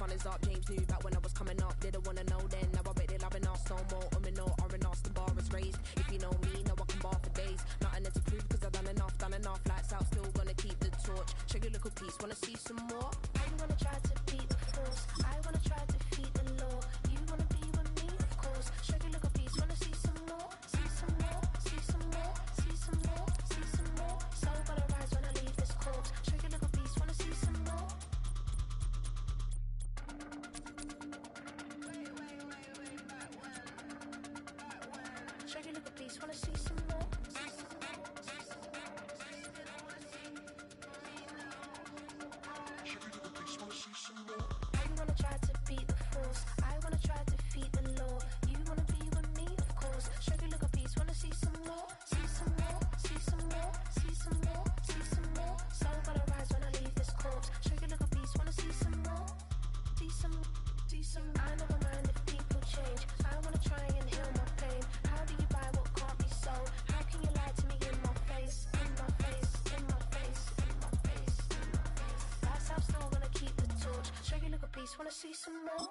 sun is up. James knew back when I was coming up. Didn't wanna know then. Now I bet they're loving us. No more no R&Us. The bar is raised. If you know me, now I can bar for days. Nothing to prove because I've done enough. Lights out, still gonna keep the torch. Show you a little piece. Wanna see some more? I wanna try to beat the force. I wanna try to defeat the law. You wanna be with me, of course. Show you a little piece. Wanna see some more? See some more? See some more? See some more? See some more? So gonna rise when I leave this corpse. Show you a little piece. Wanna see some more? Show you a little piece. Wanna see some more? I wanna try to beat the force. I wanna try to defeat the law. You wanna be with me, of course. Show you a little piece. Wanna see some more? See some more? See some more? See some more? See some more? So gonna rise when I leave this corpse. Show you a little piece. Wanna see some more? See some. See some. I never mind if people change. I wanna try and heal my pain. How do you buy what can't be sold? How can you lie to me in my face? In my face. In my face. In my face. In my face. That's how I'm still gonna keep the torch. Show you a little piece. Wanna see some more?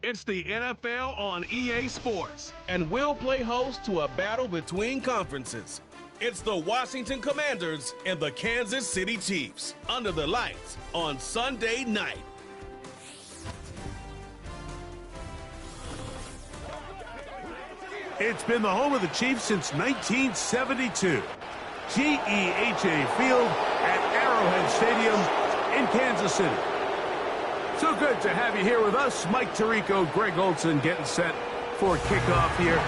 It's the NFL on EA Sports, and we'll play host to a battle between conferences. It's the Washington Commanders and the Kansas City Chiefs under the lights on Sunday night. It's been the home of the Chiefs since 1972. GEHA Field at Arrowhead Stadium in Kansas City. So good to have you here with us. Mike Tirico, Greg Olson getting set for kickoff here.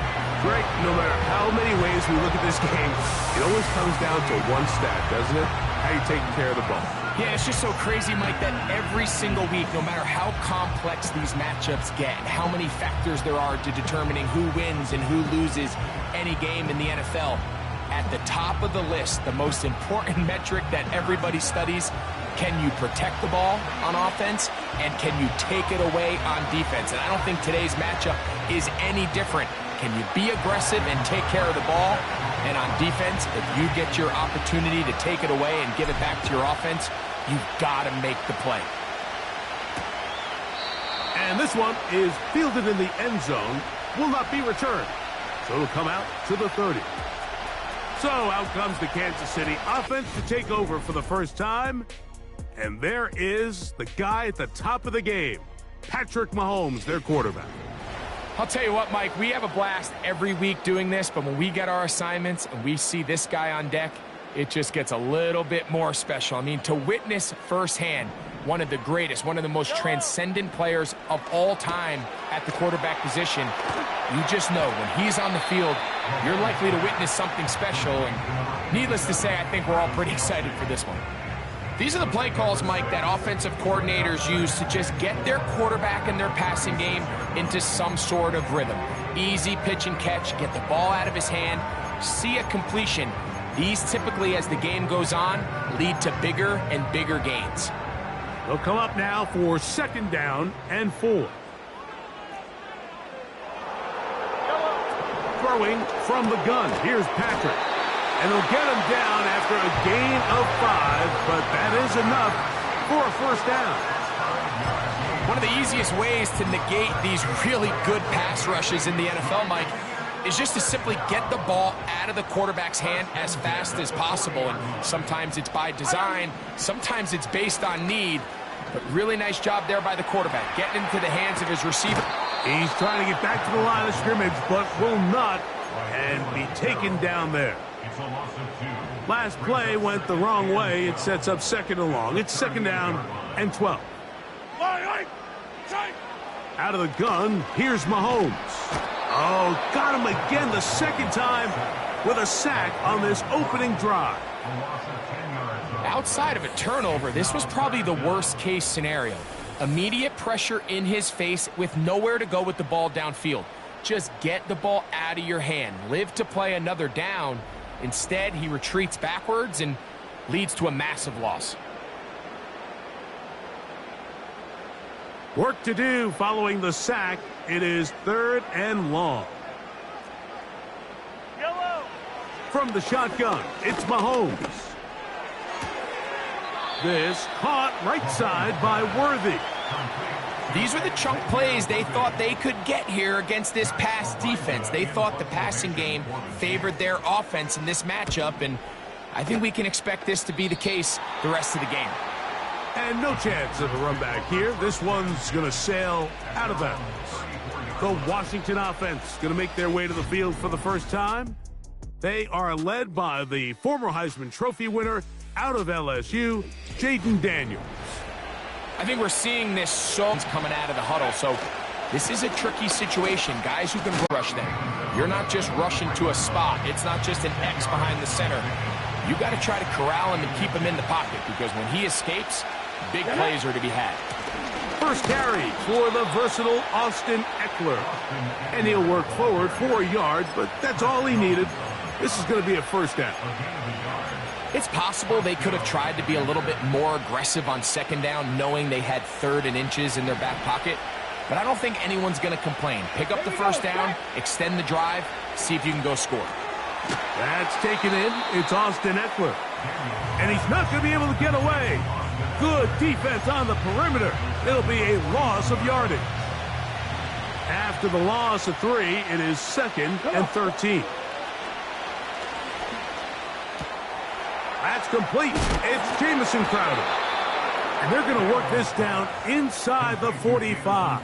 Greg, no matter how many ways we look at this game, it always comes down to one stat, doesn't it? How you taking care of the ball. Yeah, it's just so crazy, Mike, that every single week, no matter how complex these matchups get, how many factors there are to determining who wins and who loses any game in the NFL, at the top of the list, the most important metric that everybody studies, can you protect the ball on offense, and can you take it away on defense? And I don't think today's matchup is any different. Can you be aggressive and take care of the ball? And on defense, if you get your opportunity to take it away and give it back to your offense, you've got to make the play. And this one is fielded in the end zone, will not be returned. So it'll come out to the 30. So out comes the Kansas City offense to take over for the first time. And there is the guy at the top of the game, Patrick Mahomes, their quarterback. I'll tell you what, Mike, we have a blast every week doing this, but when we get our assignments and we see this guy on deck, it just gets a little bit more special. I mean, to witness firsthand one of the greatest, one of the most transcendent players of all time at the quarterback position, you just know when he's on the field, you're likely to witness something special. And needless to say, I think we're all pretty excited for this one. These are the play calls, Mike, that offensive coordinators use to just get their quarterback and their passing game into some sort of rhythm. Easy pitch and catch, get the ball out of his hand, see a completion. These typically, as the game goes on, lead to bigger and bigger gains. They'll come up now for 2nd down and 4. Throwing from the gun. Here's Patrick. And they'll get him down after a gain of 5, but that is enough for a first down. One of the easiest ways to negate these really good pass rushes in the NFL, Mike, is just to simply get the ball out of the quarterback's hand as fast as possible. And sometimes it's by design, sometimes it's based on need, but really nice job there by the quarterback, getting into the hands of his receiver. He's trying to get back to the line of scrimmage, but will not, and be taken down there. Last play went the wrong way. It sets up 2nd and long. It's 2nd down and 12. Out of the gun, here's Mahomes. Oh, got him again the 2nd time with a sack on this opening drive. Outside of a turnover, this was probably the worst case scenario. Immediate pressure in his face with nowhere to go with the ball downfield. just get the ball out of your hand. Live to play another down. Instead, he retreats backwards and leads to a massive loss. Work to do following the sack. It is 3rd and long. From the shotgun, it's Mahomes. This caught right side by Worthy. These were the chunk plays they thought they could get here against this pass defense. They thought the passing game favored their offense in this matchup, and I think we can expect this to be the case the rest of the game. And no chance of a run back here. This one's going to sail out of bounds. The Washington offense going to make their way to the field for the first time. They are led by the former Heisman Trophy winner out of LSU, Jayden Daniels. I think we're seeing this coming out of the huddle, so this is a tricky situation. Guys who can rush them. You're not just rushing to a spot. It's not just an X behind the center. You got to try to corral him and keep him in the pocket, because when he escapes, big plays are to be had. First carry for the versatile Austin Eckler. And he'll work forward 4 yards, but that's all he needed. This is going to be a first down. It's possible they could have tried to be a little bit more aggressive on second down, knowing they had 3rd and inches in their back pocket. But I don't think anyone's going to complain. Pick up the first down, extend the drive, see if you can go score. That's taken in. It's Austin Eckler. And he's not going to be able to get away. Good defense on the perimeter. It'll be a loss of yardage. After the loss of 3, it is 2nd and 13. That's complete. It's Jamison Crowder. And they're going to work this down inside the 45.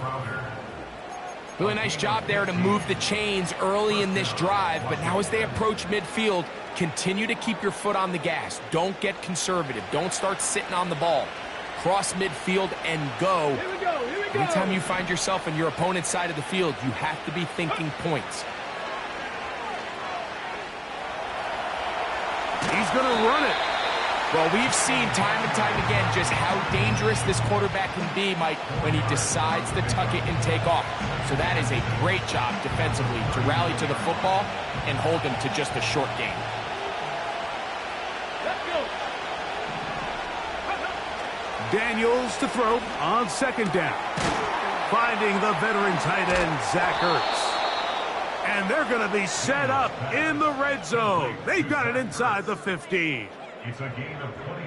Really nice job there to move the chains early in this drive, but now as they approach midfield, continue to keep your foot on the gas. Don't get conservative. Don't start sitting on the ball. Cross midfield and go. Here we go. Anytime you find yourself on your opponent's side of the field, you have to be thinking points. He's going to run it. Well, we've seen time and time again just how dangerous this quarterback can be, Mike, when he decides to tuck it and take off. So that is a great job defensively to rally to the football and hold him to just a short gain. Daniels to throw on second down. Finding the veteran tight end, Zach Ertz. And they're going to be set up in the red zone. They've got it inside the 15.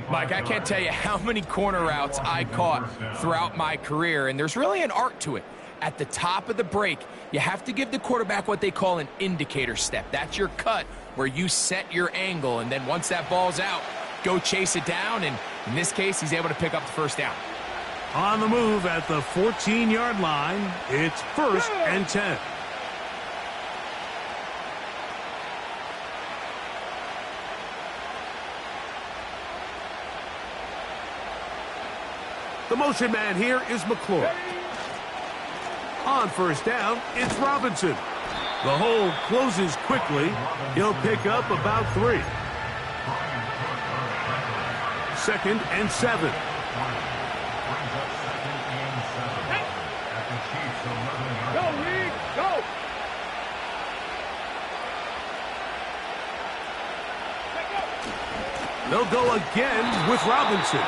Mike, I can't tell you how many corner routes I caught throughout my career, and there's really an art to it. At the top of the break, you have to give the quarterback what they call an indicator step. That's your cut where you set your angle, and then once that ball's out, go chase it down, and in this case, he's able to pick up the first down. On the move at the 14-yard line, it's 1st and 10. The motion man here is McClure. On first down, it's Robinson. The hole closes quickly. He'll pick up about 3. 2nd and 7. Go, Reed, go! They'll go again with Robinson.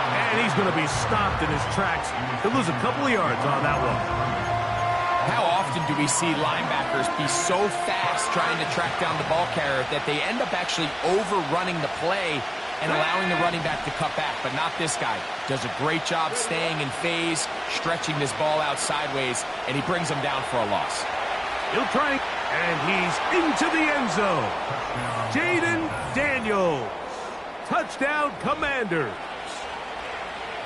And he's going to be stopped in his tracks. He'll lose a couple of yards on that one. How often do we see linebackers be so fast trying to track down the ball carrier that they end up actually overrunning the play and allowing the running back to cut back? But not this guy. Does a great job staying in phase, stretching this ball out sideways, and he brings him down for a loss. He'll try, and he's into the end zone. Jayden Daniels. Touchdown, Commanders.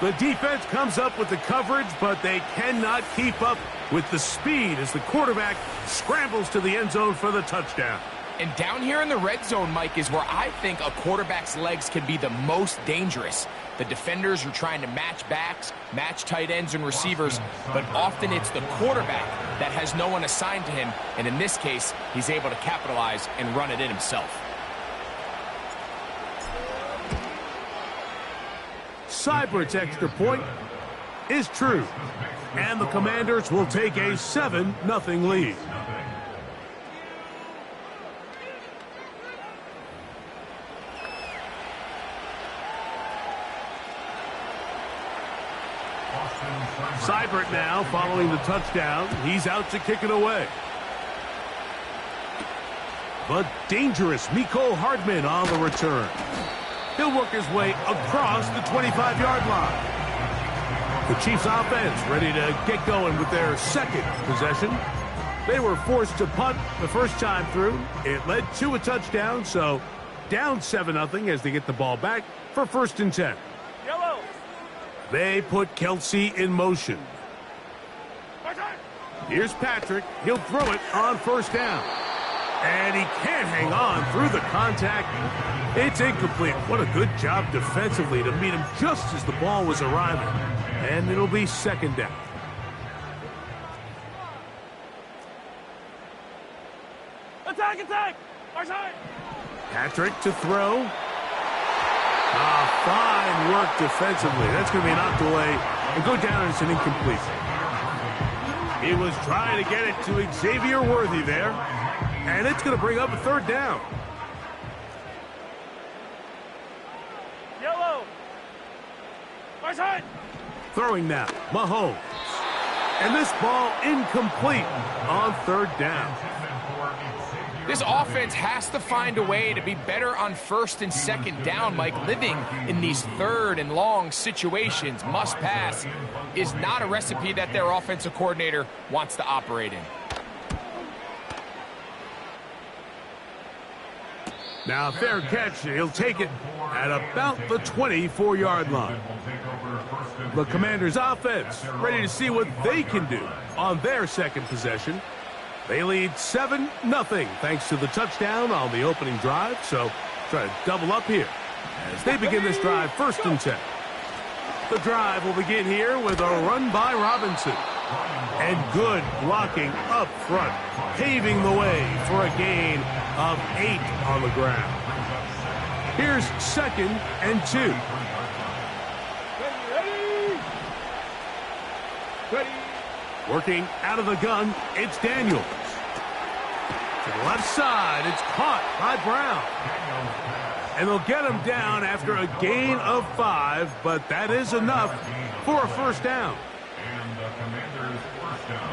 The defense comes up with the coverage, but they cannot keep up with the speed as the quarterback scrambles to the end zone for the touchdown. And down here in the red zone, Mike, is where I think a quarterback's legs can be the most dangerous. The defenders are trying to match backs, match tight ends and receivers, but often it's the quarterback that has no one assigned to him, and in this case, he's able to capitalize and run it in himself. Seibert's extra point is true, and the Commanders will take a 7-0 lead. Gabbert now following the touchdown. He's out to kick it away. But dangerous Mecole Hardman on the return. He'll work his way across the 25-yard line. The Chiefs offense ready to get going with their second possession. They were forced to punt the first time through. It led to a touchdown, so down 7-0 as they get the ball back for 1st and 10. Yellow. They put Kelsey in motion. Here's Patrick. He'll throw it on 1st down. And he can't hang on through the contact. It's incomplete. What a good job defensively to meet him just as the ball was arriving. And it'll be 2nd down. Attack, attack! Our side! Patrick to throw. Fine work defensively. That's going to be knocked away and go down as an incomplete. He was trying to get it to Xavier Worthy there. And it's going to bring up a 3rd down. Yellow! Our side! Throwing now, Mahomes. And this ball incomplete on 3rd down. This offense has to find a way to be better on 1st and 2nd down, Mike. Living in these 3rd and long situations, must pass, is not a recipe that their offensive coordinator wants to operate in. Now, fair catch. He'll take it at about the 24-yard line. The Commanders' offense ready to see what they can do on their second possession. They lead 7-0 thanks to the touchdown on the opening drive. So try to double up here as they begin this drive 1st and 10. The drive will begin here with a run by Robinson. And good blocking up front, paving the way for a gain of 8 on the ground. Here's 2nd and 2. Ready! Working out of the gun, it's Daniels. To the left side, it's caught by Brown. And they'll get him down after a gain of 5, but that is enough for a 1st down. And the Commanders' 1st down.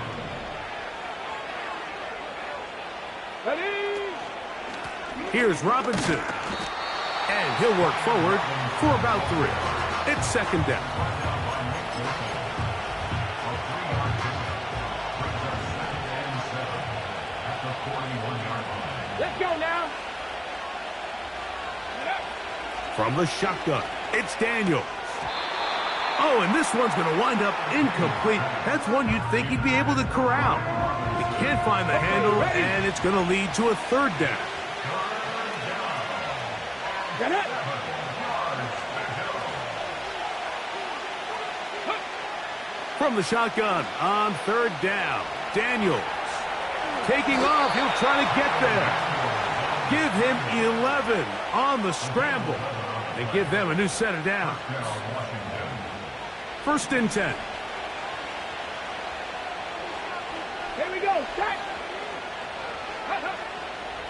Ready! Here's Robinson. And he'll work forward for about 3. It's 2nd down. Let's go now! From the shotgun, it's Daniels. Oh, and this one's going to wind up incomplete. That's one you'd think he'd be able to corral. He can't find the handle, and it's going to lead to a 3rd down. Get it! From the shotgun on 3rd down, Daniels. Taking off, he'll try to get there. Give him 11 on the scramble. And give them a new set of downs. 1st and 10. Here we go! Set!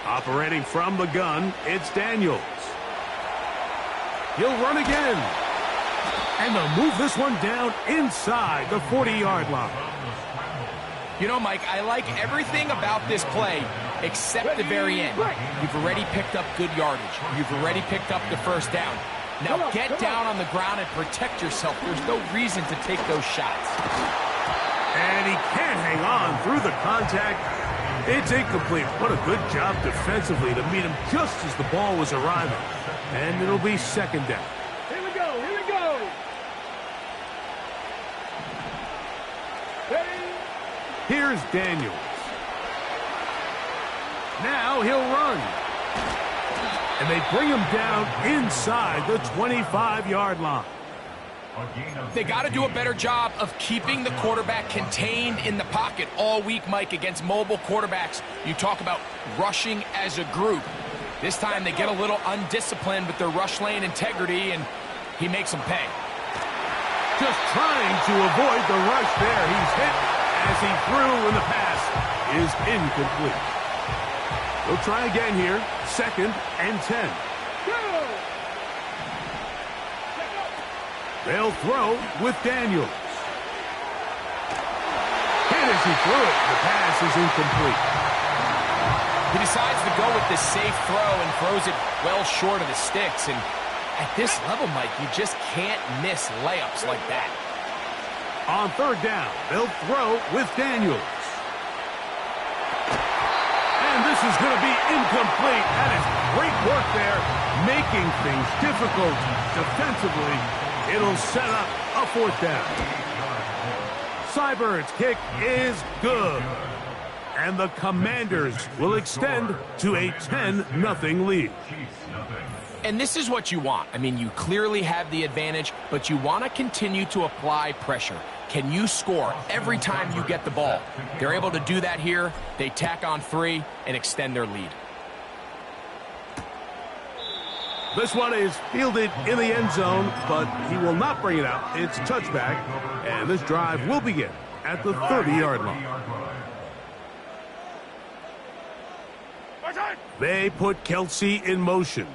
Operating from the gun, it's Daniels. He'll run again. And they'll move this one down inside the 40-yard line. You know, Mike, I like everything about this play except the very end. You've already picked up good yardage. You've already picked up the 1st down. Now get down on the ground and protect yourself. There's no reason to take those shots. And he can't hang on through the contact. It's incomplete. What a good job defensively to meet him just as the ball was arriving. And it'll be 2nd down. Here we go! Here we go! Ready! Here's Daniels. Now he'll run. And they bring him down inside the 25-yard line. They got to do a better job of keeping the quarterback contained in the pocket all week, Mike, against mobile quarterbacks. You talk about rushing as a group. This time they get a little undisciplined with their rush lane integrity, and he makes them pay. Just trying to avoid the rush there. He's hit as he threw, and the pass is incomplete. They'll try again here. 2nd and 10. They'll throw with Daniels. And as he threw it, the pass is incomplete. He decides to go with this safe throw and throws it well short of the sticks. And at this level, Mike, you just can't miss layups like that. On third down, they'll throw with Daniels. And this is going to be incomplete. That is great work there, making things difficult defensively. It'll set up a fourth down. Cybird's kick is good. And the Commanders will extend to a 10-0 lead. And this is what you want. I mean, you clearly have the advantage, but you want to continue to apply pressure. Can you score every time you get the ball? They're able to do that here. They tack on 3 and extend their lead. This one is fielded in the end zone, but he will not bring it out. It's touchback, and this drive will begin at the 30-yard line. They put Kelsey in motion.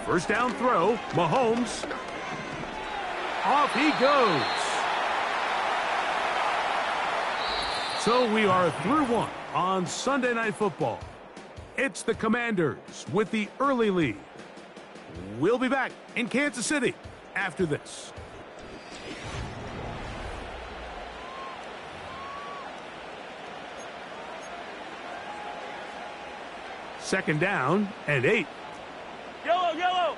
First down throw, Mahomes. Off he goes. So we are through one on Sunday Night Football. It's the Commanders with the early lead. We'll be back in Kansas City after this. Second down and 8. Yellow, yellow.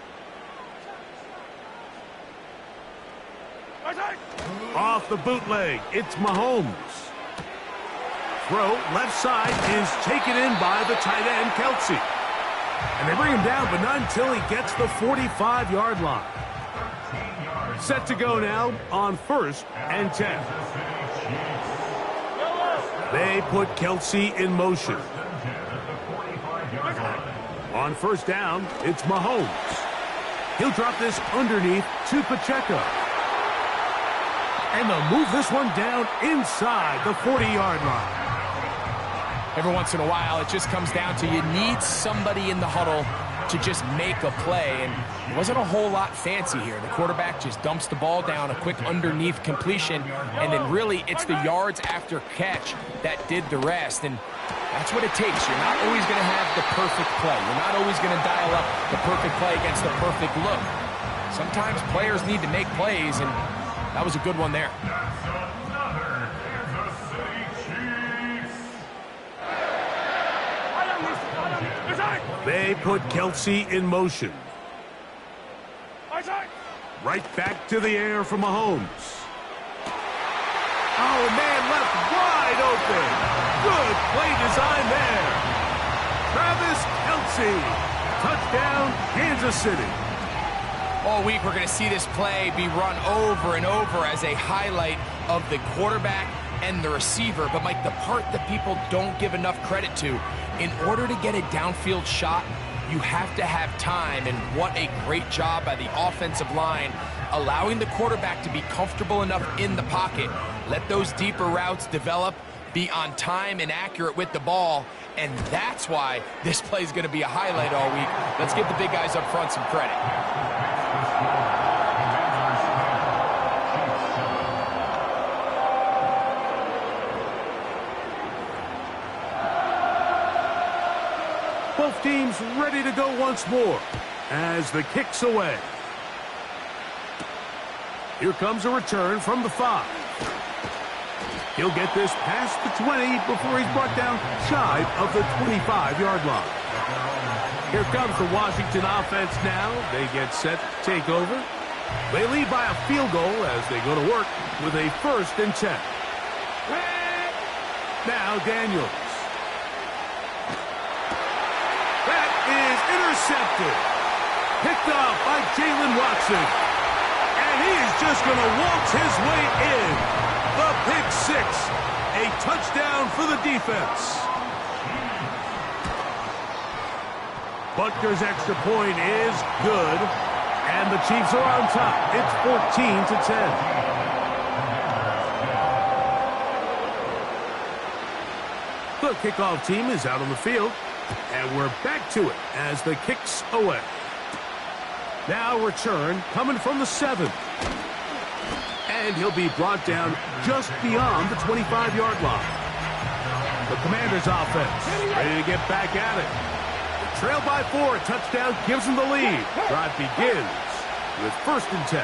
Off the bootleg, it's Mahomes. Throw left side is taken in by the tight end, Kelsey. And they bring him down, but not until he gets the 45-yard line. Set to go now on 1st and 10. They put Kelsey in motion. On first down, it's Mahomes. He'll drop this underneath to Pacheco. And they'll move this one down inside the 40-yard line. Every once in a while, it just comes down to you need somebody in the huddle to just make a play. And it wasn't a whole lot fancy here. The quarterback just dumps the ball down, a quick underneath completion, and then really it's the yards after catch that did the rest. And that's what it takes. You're not always going to have the perfect play. You're not always going to dial up the perfect play against the perfect look. Sometimes players need to make plays, and that was a good one there. They put Kelsey in motion. Right back to the air for Mahomes. Oh, man, left wide open. Good play design there. Travis Kelsey. Touchdown, Kansas City. All week, we're going to see this play be run over and over as a highlight of the quarterback and the receiver. But, Mike, the part that people don't give enough credit to, in order to get a downfield shot, you have to have time. And what a great job by the offensive line, allowing the quarterback to be comfortable enough in the pocket. Let those deeper routes develop, be on time and accurate with the ball. And that's why this play is going to be a highlight all week. Let's give the big guys up front some credit. Both teams ready to go once more as the kick's away. Here comes a return from the 5. He'll get this past the 20 before he's brought down shy of the 25-yard line. Here comes the Washington offense now. They get set to take over. They lead by a field goal as they go to work with a 1st and 10. Now Daniels. Intercepted. Picked off by Jalen Watson. And he is just going to waltz his way in. The pick 6. A touchdown for the defense. Butker's extra point is good. And the Chiefs are on top. It's 14-10. The kickoff team is out on the field. And we're back to it as the kick's away. Now return coming from the 7. And he'll be brought down just beyond the 25-yard line. The Commanders offense ready to get back at it. Trail by 4, a touchdown gives them the lead. Drive begins with 1st and 10.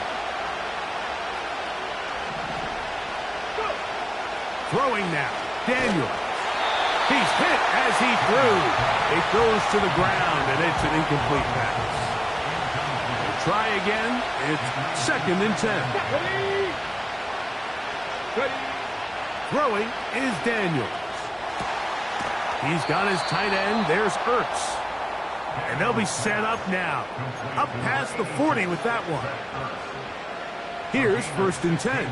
Throwing now, Daniels. He's hit as he threw. It goes to the ground, and it's an incomplete pass. We'll try again. It's 2nd and 10. Throwing is Daniels. He's got his tight end. There's Ertz. And they'll be set up now. Up past the 40 with that one. Here's 1st and 10.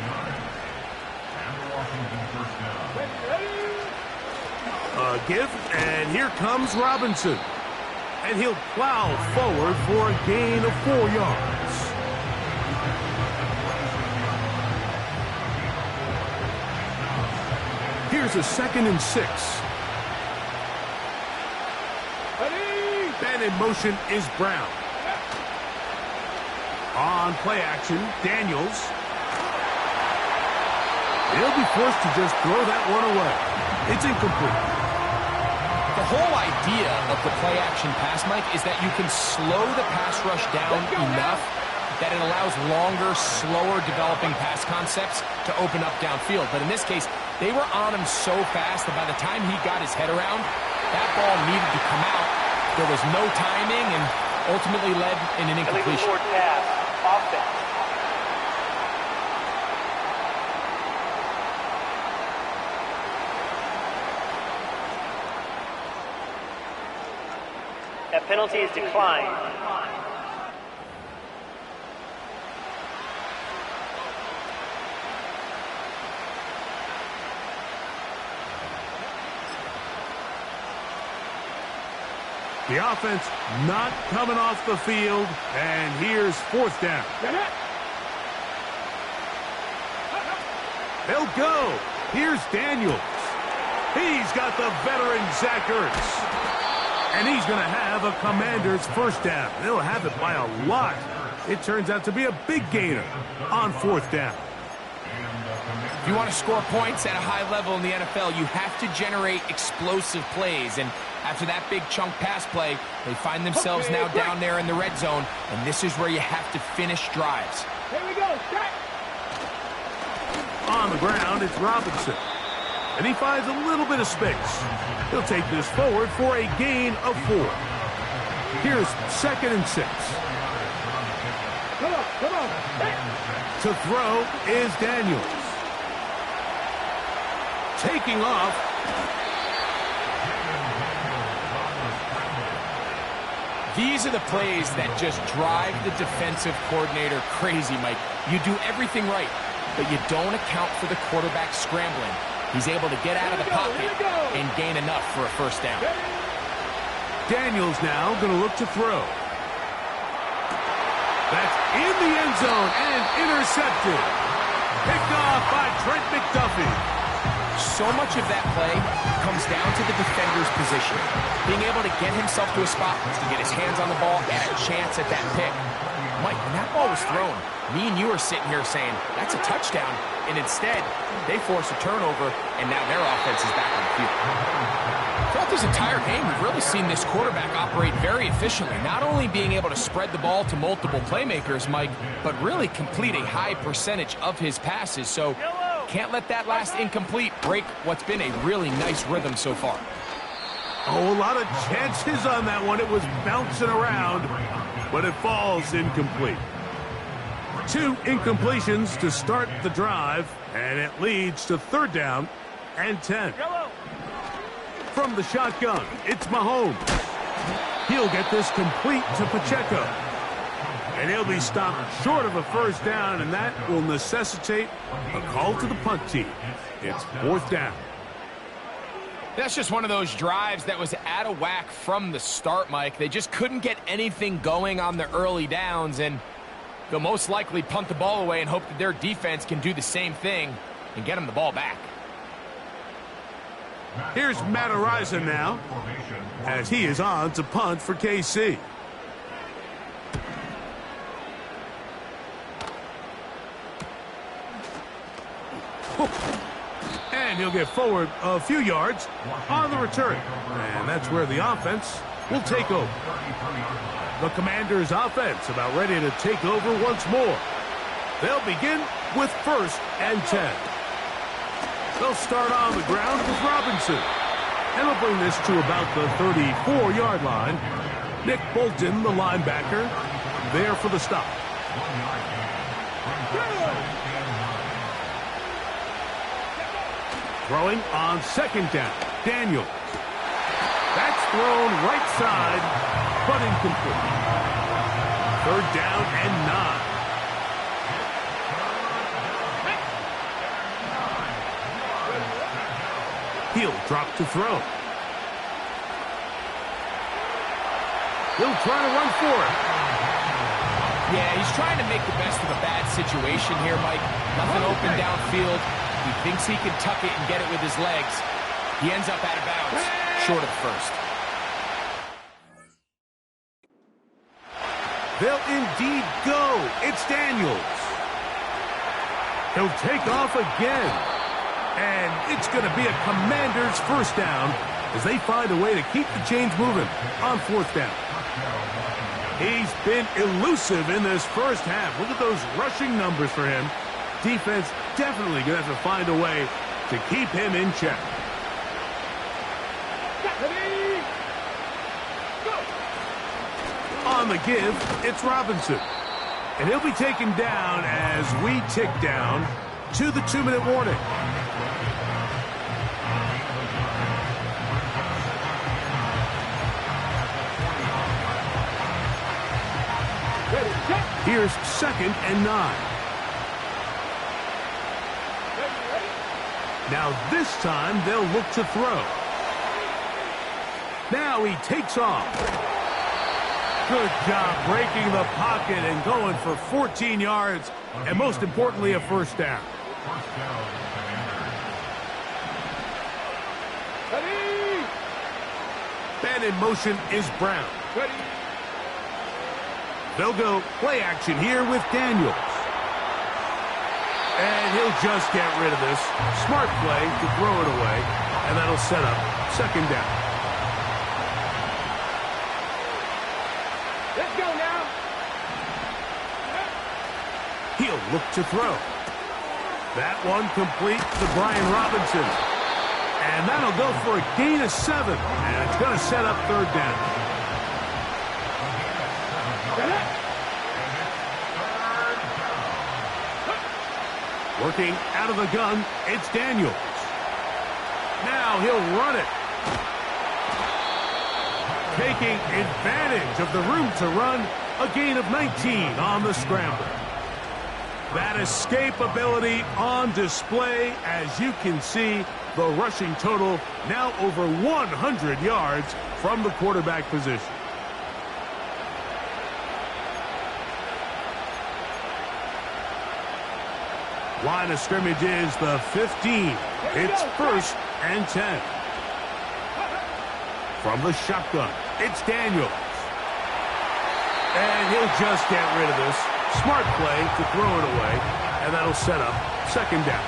A give, and here comes Robinson. And he'll plow forward for a gain of 4 yards. Here's a 2nd and 6. And in motion is Brown. On play action, Daniels. He'll be forced to just throw that one away. It's incomplete. The whole idea of the play action pass, Mike, is that you can slow the pass rush down enough that it allows longer, slower developing pass concepts to open up downfield. But in this case, they were on him so fast that by the time he got his head around, that ball needed to come out. There was no timing and ultimately led in an incompletion. Pass, offense. That penalty is declined. The offense not coming off the field, and here's 4th down. They'll go. Here's Daniels. He's got the veteran Zach Ertz. And he's going to have a Commander's 1st down. They'll have it by a lot. It turns out to be a big gainer on 4th down. If you want to score points at a high level in the NFL, you have to generate explosive plays. And after that big chunk pass play, they find themselves now down there in the red zone. And this is where you have to finish drives. Here we go. Start. On the ground, it's Robinson. And he finds a little bit of space. He'll take this forward for a gain of 4. Here's 2nd and 6. Come on. To throw is Daniels. Taking off. These are the plays that just drive the defensive coordinator crazy, Mike. You do everything right, but you don't account for the quarterback scrambling. He's able to get out of the pocket and gain enough for a 1st down. Daniels now going to look to throw. That's in the end zone and intercepted. Picked off by Trent McDuffie. So much of that play comes down to the defender's position. Being able to get himself to a spot to get his hands on the ball and a chance at that pick. Mike, when that ball was thrown, me and you are sitting here saying, that's a touchdown. And instead, they force a turnover, and now their offense is back on the field. Throughout this entire game, we've really seen this quarterback operate very efficiently, not only being able to spread the ball to multiple playmakers, Mike, but really complete a high percentage of his passes. So can't let that last incomplete break what's been a really nice rhythm so far. Oh, a lot of chances on that one. It was bouncing around, but it falls incomplete. 2 incompletions to start the drive, and it leads to 3rd down and 10. From the shotgun, it's Mahomes. He'll get this complete to Pacheco. And he'll be stopped short of a 1st down, and that will necessitate a call to the punt team. It's 4th down. That's just one of those drives that was out of whack from the start, Mike. They just couldn't get anything going on the early downs, and they'll most likely punt the ball away and hope that their defense can do the same thing and get them the ball back. Here's Matt Araiza now, as he is on to punt for KC. And he'll get forward a few yards on the return. And that's where the offense will take over. The Commanders' offense about ready to take over once more. They'll begin with 1st and 10. They'll start on the ground with Robinson. And they'll bring this to about the 34-yard line. Nick Bolton, the linebacker, there for the stop. Throwing on 2nd down, Daniels. That's thrown right side, but incomplete. 3rd down and 9. He'll drop to throw. He'll try to run for it. Yeah, he's trying to make the best of a bad situation here, Mike. Nothing open downfield. He thinks he can tuck it and get it with his legs. He ends up out of bounds, short of 1st. They'll indeed go. It's Daniels. He'll take off again. And it's going to be a Commanders' 1st down as they find a way to keep the chains moving on 4th down. He's been elusive in this 1st half. Look at those rushing numbers for him. Defense definitely going to have to find a way to keep him in check. On the give, it's Robinson. And he'll be taken down as we tick down to the 2-minute warning. Here's 2nd and 9. Now this time they'll look to throw. Now he takes off. Good job breaking the pocket and going for 14 yards, and most importantly, a 1st down. And in motion is Brown. They'll go play action here with Daniels. And he'll just get rid of this. Smart play to throw it away, and that'll set up 2nd down. Let's go now. He'll look to throw. That one complete to Brian Robinson. And that'll go for a gain of 7. And it's going to set up 3rd down. Working out of the gun, it's Daniels. Now he'll run it. Taking advantage of the room to run, a gain of 19 on the scramble. That escapability on display, as you can see, the rushing total now over 100 yards from the quarterback position. Line of scrimmage is the 15. It's 1st and 10. From the shotgun, it's Daniels. And he'll just get rid of this. Smart play to throw it away, and that'll set up 2nd down.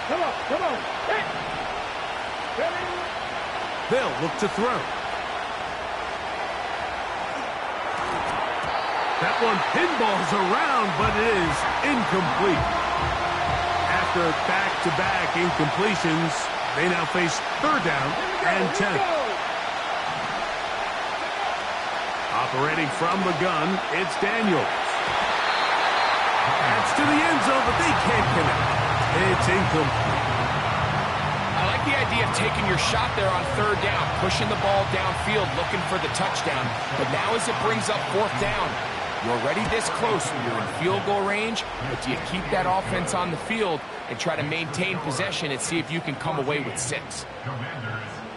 Come on. Hey. They'll look to throw. That one pinballs around, but it is incomplete. After back-to-back incompletions, they now face 3rd down and 10. Operating from the gun, it's Daniels. That's to the end zone, but they can't connect. It's incomplete. I like the idea of taking your shot there on 3rd down, pushing the ball downfield, looking for the touchdown. But now as it brings up 4th down, you're already this close when you're in field goal range, but do you keep that offense on the field and try to maintain possession and see if you can come away with 6?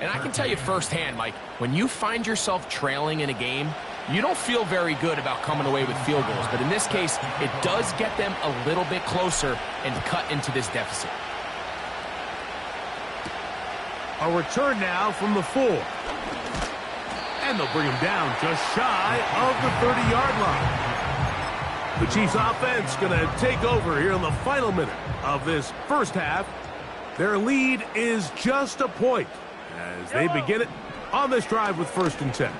And I can tell you firsthand, Mike, when you find yourself trailing in a game, you don't feel very good about coming away with field goals. But in this case, it does get them a little bit closer and cut into this deficit. A return now from the 4. And they'll bring him down just shy of the 30-yard line. The Chiefs offense going to take over here in the final minute of this first half. Their lead is just a point as they begin it on this drive with 1st and 10.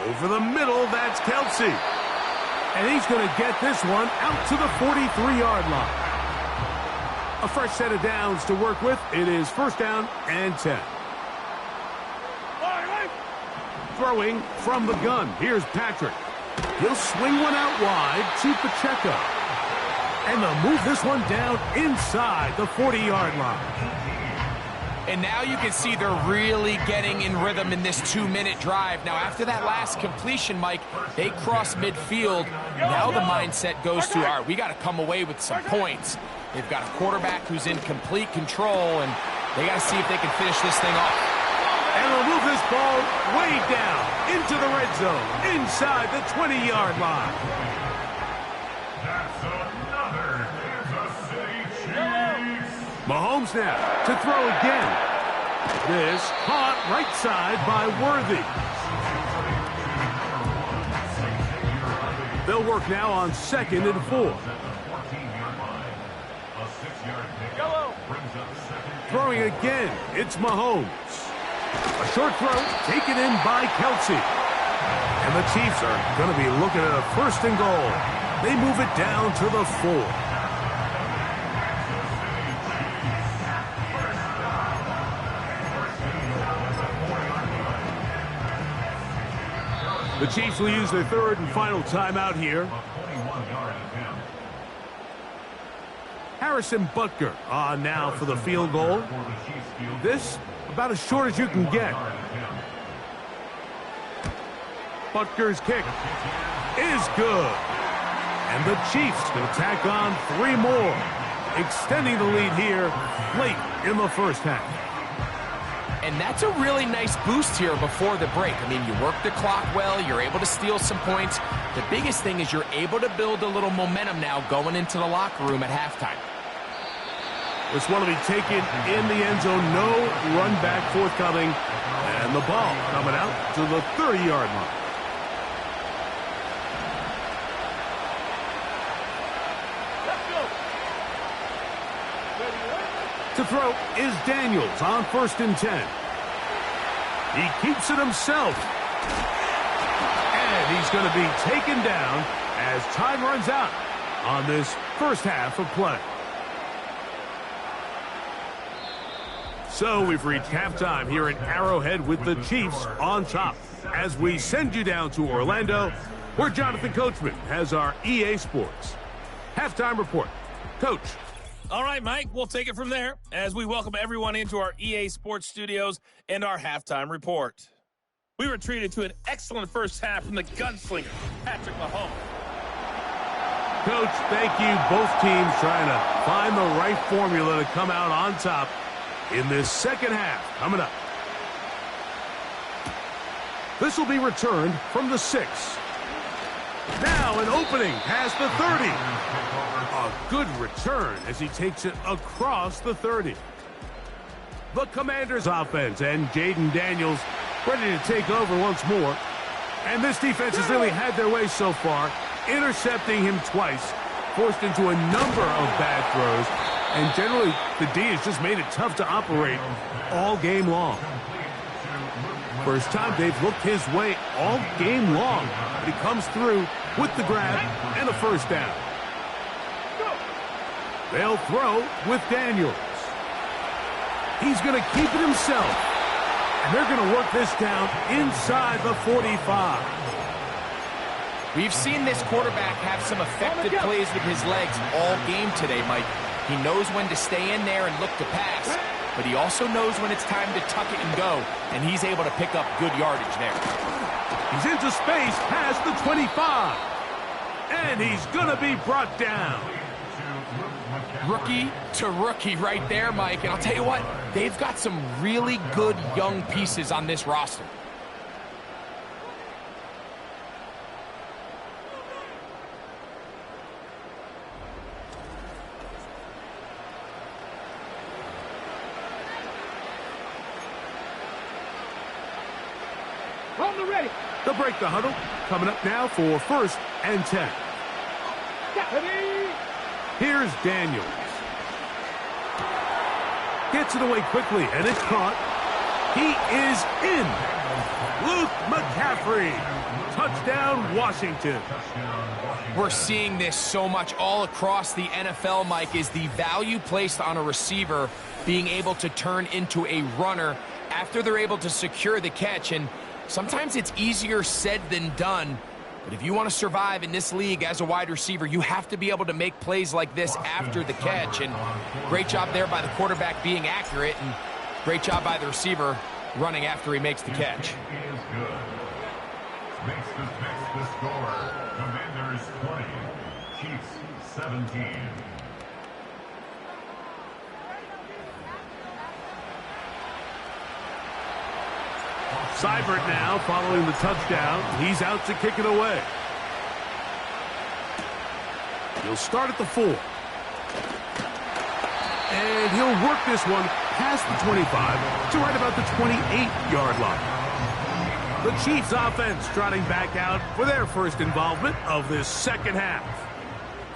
Over the middle, that's Kelce. And he's going to get this one out to the 43-yard line. A fresh set of downs to work with. It is 1st down and 10. Throwing from the gun. Here's Patrick. He'll swing one out wide to Pacheco. And they'll move this one down inside the 40-yard line. And now you can see they're really getting in rhythm in this 2-minute drive. Now, after that last completion, Mike, they cross midfield. Now the mindset goes to, all right, we got to come away with some points. They've got a quarterback who's in complete control, and they got to see if they can finish this thing off. And they'll move this ball way down into the red zone, inside the 20-yard line. That's another Kansas City Chiefs. Mahomes now to throw again. This caught right side by Worthy. They'll work now on 2nd and 4. Throwing again, it's Mahomes. A short throw taken in by Kelce. And the Chiefs are going to be looking at a 1st and goal. They move it down to the 4. The Chiefs will use their 3rd and final timeout here. Harrison Butker on now for the field goal. This about as short as you can get. Butker's kick is good. And the Chiefs will tack on 3 more, extending the lead here late in the first half. And that's a really nice boost here before the break. I mean, you work the clock well, you're able to steal some points. The biggest thing is you're able to build a little momentum now going into the locker room at halftime. This one will be taken in the end zone. No run back forthcoming. And the ball coming out to the 30-yard line. To throw is Daniels on 1st and 10. He keeps it himself. And he's going to be taken down as time runs out on this first half of play. So we've reached halftime here at Arrowhead with the Chiefs on top. As we send you down to Orlando, where Jonathan Coachman has our EA Sports halftime report. Coach. All right, Mike, we'll take it from there as we welcome everyone into our EA Sports studios and our halftime report. We were treated to an excellent first half from the gunslinger, Patrick Mahomes. Coach, thank you. Both teams trying to find the right formula to come out on top in this second half. Coming up. This will be returned from the 6. Now an opening past the 30. A good return as he takes it across the 30. The Commanders offense and Jaden Daniels ready to take over once more. And this defense has really had their way so far, intercepting him twice, forced into a number of bad throws, and generally the D has just made it tough to operate all game long. First time they've looked his way all game long, but he comes through with the grab and a first down. They'll throw with Daniels. He's going to keep it himself. And they're going to work this down inside the 45. We've seen this quarterback have some effective plays with his legs all game today, Mike. He knows when to stay in there and look to pass, but he also knows when it's time to tuck it and go, and he's able to pick up good yardage there. He's into space past the 25, and he's going to be brought down. Rookie to rookie right there, Mike. And I'll tell you what, they've got some really good young pieces on this roster. Hold the ready. They'll break the huddle. Coming up now for 1st and 10. Here's Daniels. Gets it away quickly, and it's caught. He is in. Luke McCaffrey. Touchdown, Washington. We're seeing this so much all across the NFL, Mike, is the value placed on a receiver being able to turn into a runner after they're able to secure the catch. And sometimes it's easier said than done. But if you want to survive in this league as a wide receiver, you have to be able to make plays like this after the catch. And great job there by the quarterback being accurate, and great job by the receiver running after he makes the catch. Is good. Makes the score. Commanders 20, Chiefs 17. Seibert now following the touchdown. He's out to kick it away. He'll start at the 4. And he'll work this one past the 25 to right about the 28-yard line. The Chiefs offense trotting back out for their first involvement of this second half.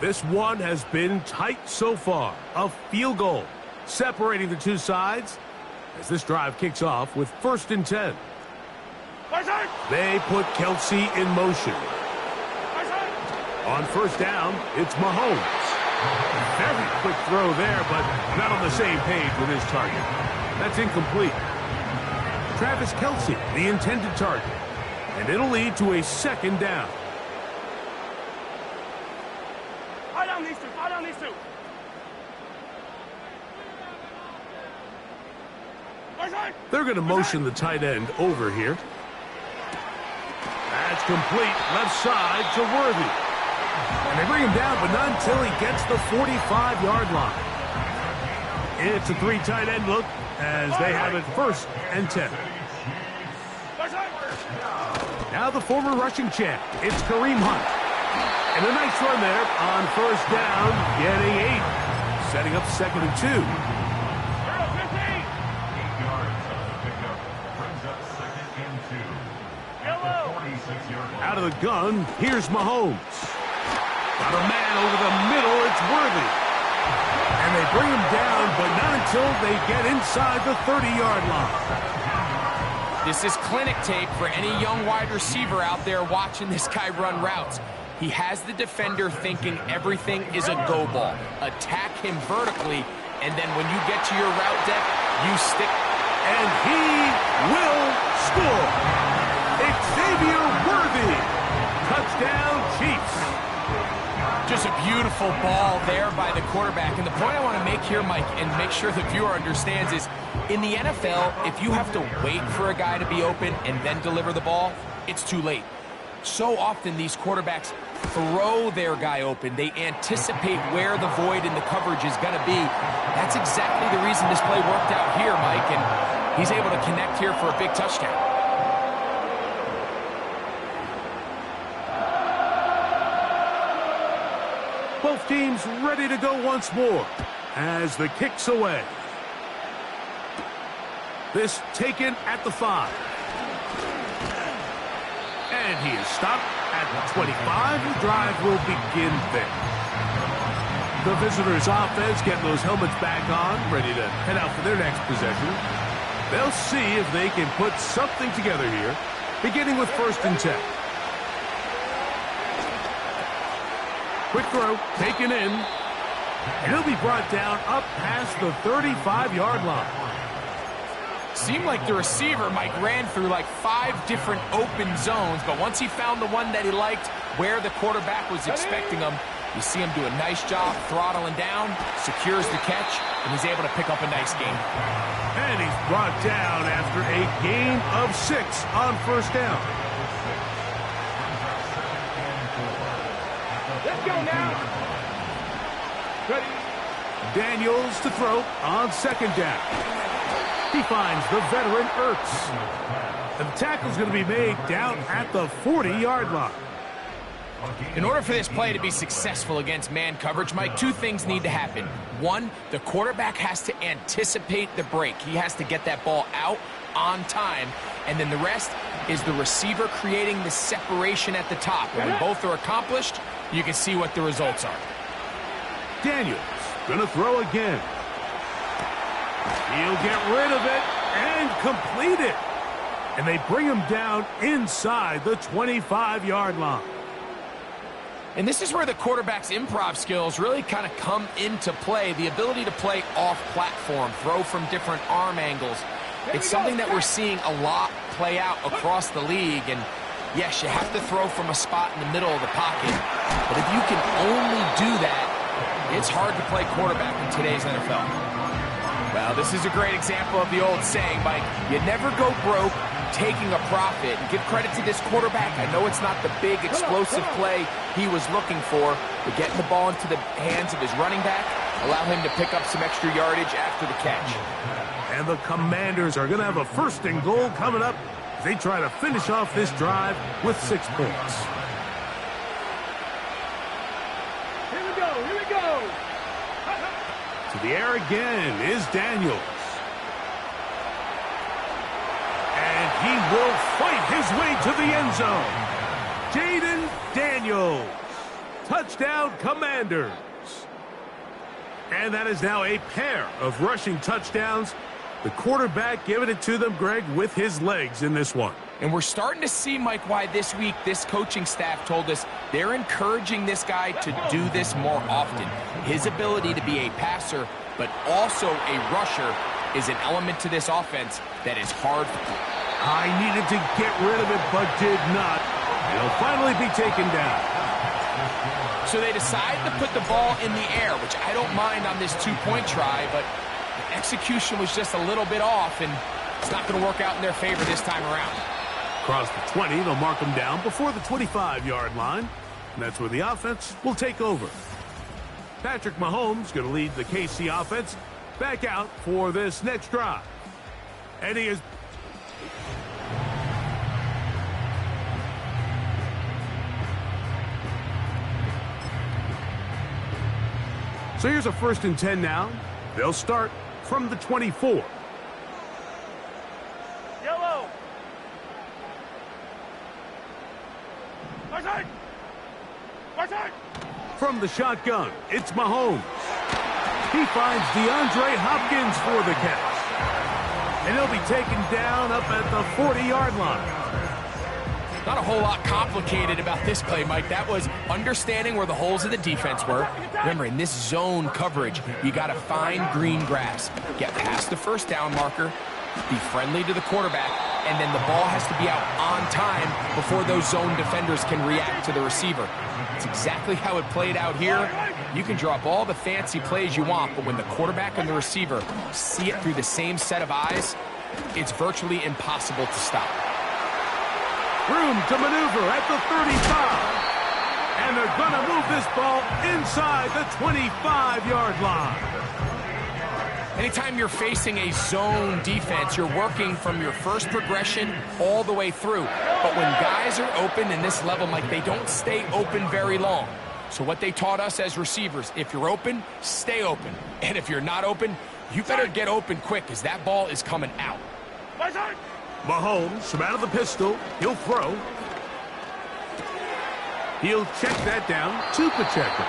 This one has been tight so far. A field goal separating the two sides as this drive kicks off with 1st and 10. They put Kelsey in motion. On 1st down, it's Mahomes. Very quick throw there, but not on the same page with his target. That's incomplete. Travis Kelsey, the intended target. And it'll lead to a 2nd down. Fall down these two. They're going to motion the tight end over here. That's complete. Left side to Worthy. And they bring him down, but not until he gets the 45-yard line. It's a 3 tight end look as they have it 1st and 10. Now the former rushing champ. It's Kareem Hunt. And a nice run there on 1st down, getting 8. Setting up 2nd and 2. Out of the gun, here's Mahomes. Got a man over the middle, it's Worthy. And they bring him down, but not until they get inside the 30-yard line. This is clinic tape for any young wide receiver out there watching this guy run routes. He has the defender thinking everything is a go ball. Attack him vertically, and then when you get to your route depth, you stick. And he will score. Xavier Worthy. Touchdown, Chiefs. Just a beautiful ball there by the quarterback. And the point I want to make here, Mike, and make sure the viewer understands is, in the NFL, if you have to wait for a guy to be open and then deliver the ball, it's too late. So often these quarterbacks throw their guy open. They anticipate where the void in the coverage is going to be. That's exactly the reason this play worked out here, Mike, and he's able to connect here for a big touchdown. Both teams ready to go once more as the kick's away. This taken at the 5. And he is stopped at the 25. The drive will begin there. The visitors' offense getting those helmets back on, ready to head out for their next possession. They'll see if they can put something together here, beginning with 1st and 10. Quick throw, taken in. And he'll be brought down up past the 35-yard line. Seemed like the receiver, Mike, ran through like 5 different open zones, but once he found the one that he liked, where the quarterback was expecting him, you see him do a nice job throttling down, secures the catch, and he's able to pick up a nice game. And he's brought down after a gain of 6 on 1st down. Let's go now. Ready. Daniels to throw on 2nd down. He finds the veteran Ertz. And the tackle's going to be made down at the 40-yard line. In order for this play to be successful against man coverage, Mike, 2 things need to happen. 1, the quarterback has to anticipate the break. He has to get that ball out on time. And then the rest is the receiver creating the separation at the top. And when both are accomplished, you can see what the results are. Daniels going to throw again. He'll get rid of it and complete it. And they bring him down inside the 25-yard line. And this is where the quarterback's improv skills really kind of come into play. The ability to play off-platform, throw from different arm angles. It's something that we're seeing a lot play out across the league. And yes, you have to throw from a spot in the middle of the pocket. But if you can only do that, it's hard to play quarterback in today's NFL. Well, this is a great example of the old saying, Mike. You never go broke taking a profit. And give credit to this quarterback. I know it's not the big, explosive play he was looking for, but getting the ball into the hands of his running back, allow him to pick up some extra yardage after the catch. And the Commanders are going to have a 1st and goal coming up as they try to finish off this drive with 6 points. Here we go, here we go. To the air again is Daniels. And he will fight his way to the end zone. Jaden Daniels. Touchdown, Commanders. And that is now a pair of rushing touchdowns. The quarterback giving it to them, Greg, with his legs in this one. And we're starting to see, Mike, why this week this coaching staff told us they're encouraging this guy to do this more often. His ability to be a passer, but also a rusher, is an element to this offense that is hard. I needed to get rid of it, but did not. It'll finally be taken down. So they decide to put the ball in the air, which I don't mind on this 2-point try, but the execution was just a little bit off, and it's not going to work out in their favor this time around. Across the 20, they'll mark them down before the 25-yard line. And that's where the offense will take over. Patrick Mahomes going to lead the KC offense back out for this next drive. And he is... So here's a 1st and 10 now. They'll start from the 24. Yellow. From the shotgun, it's Mahomes. He finds DeAndre Hopkins for the catch. And he'll be taken down up at the 40-yard line. Not a whole lot complicated about this play, Mike. That was understanding where the holes of the defense were. Remember, in this zone coverage, you got to find green grass. Get past the 1st down marker, be friendly to the quarterback, and then the ball has to be out on time before those zone defenders can react to the receiver. It's exactly how it played out here. You can draw up all the fancy plays you want, but when the quarterback and the receiver see it through the same set of eyes, it's virtually impossible to stop. Room to maneuver at the 35. And they're going to move this ball inside the 25-yard line. Anytime you're facing a zone defense, you're working from your first progression all the way through. But when guys are open in this level, Mike, they don't stay open very long. So what they taught us as receivers, if you're open, stay open. And if you're not open, you better get open quick because that ball is coming out. Mahomes from out of the pistol. He'll throw. He'll check that down to Pacheco.